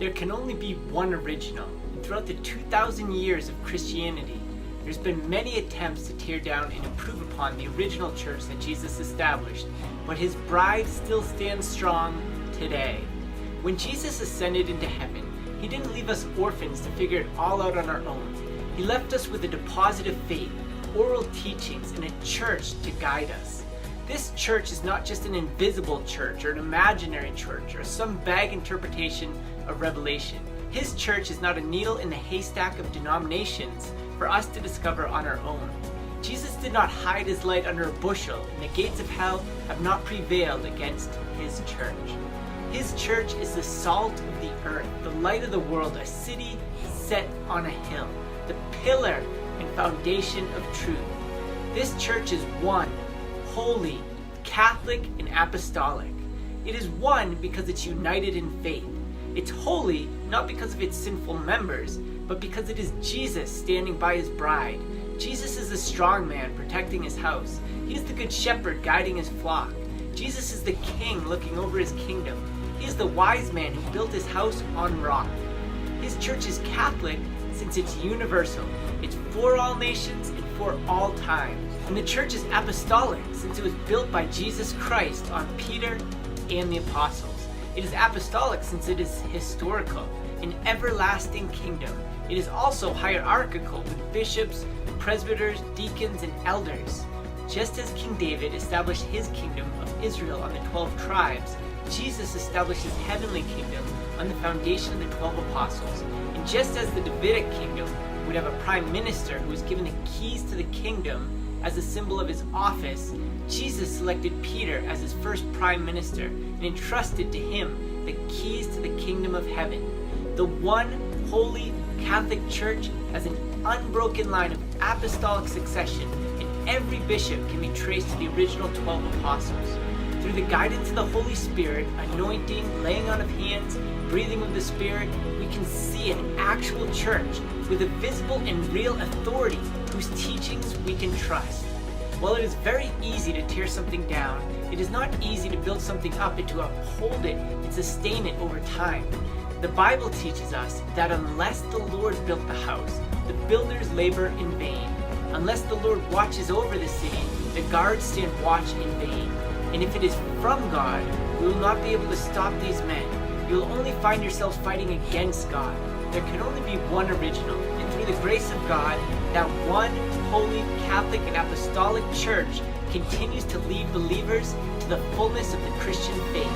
There can only be one original, and throughout the 2,000 years of Christianity, there's been many attempts to tear down and improve upon the original church that Jesus established, but his bride still stands strong today. When Jesus ascended into heaven, he didn't leave us orphans to figure it all out on our own. He left us with a deposit of faith, oral teachings, and a church to guide us. This church is not just an invisible church or an imaginary church or some vague interpretation of Revelation. His church is not a needle in the haystack of denominations for us to discover on our own. Jesus did not hide his light under a bushel, and the gates of hell have not prevailed against his church. His church is the salt of the earth, the light of the world, a city set on a hill, the pillar and foundation of truth. This church is one, holy, Catholic, and apostolic. It is one because it's united in faith. It's holy not because of its sinful members, but because it is Jesus standing by his bride. Jesus is the strong man protecting his house. He is the good shepherd guiding his flock. Jesus is the king looking over his kingdom. He is the wise man who built his house on rock. His church is Catholic since it's universal. It's for all nations and for all times. And the church is apostolic since it was built by Jesus Christ on Peter and the apostles. It is apostolic since it is historical, an everlasting kingdom. It is also hierarchical with bishops, presbyters, deacons, and elders. Just as King David established his kingdom of Israel on the 12 tribes, Jesus established his heavenly kingdom on the foundation of the 12 apostles. And just as the Davidic kingdom would have a prime minister who was given the keys to the kingdom as a symbol of his office, Jesus selected Peter as his first prime minister and entrusted to him the keys to the kingdom of heaven. The one holy Catholic Church has an unbroken line of apostolic succession, and every bishop can be traced to the original 12 apostles. Through the guidance of the Holy Spirit, anointing, laying on of hands, breathing of the Spirit, we can see an actual church with a visible and real authority whose teachings we can trust. While it is very easy to tear something down, it is not easy to build something up and to uphold it and sustain it over time. The Bible teaches us that unless the Lord built the house, the builders labor in vain. Unless the Lord watches over the city, the guards stand watch in vain. And if it is from God, we will not be able to stop these men. You will only find yourselves fighting against God. There can only be one original, and through the grace of God, that one holy Catholic and apostolic church continues to lead believers to the fullness of the Christian faith.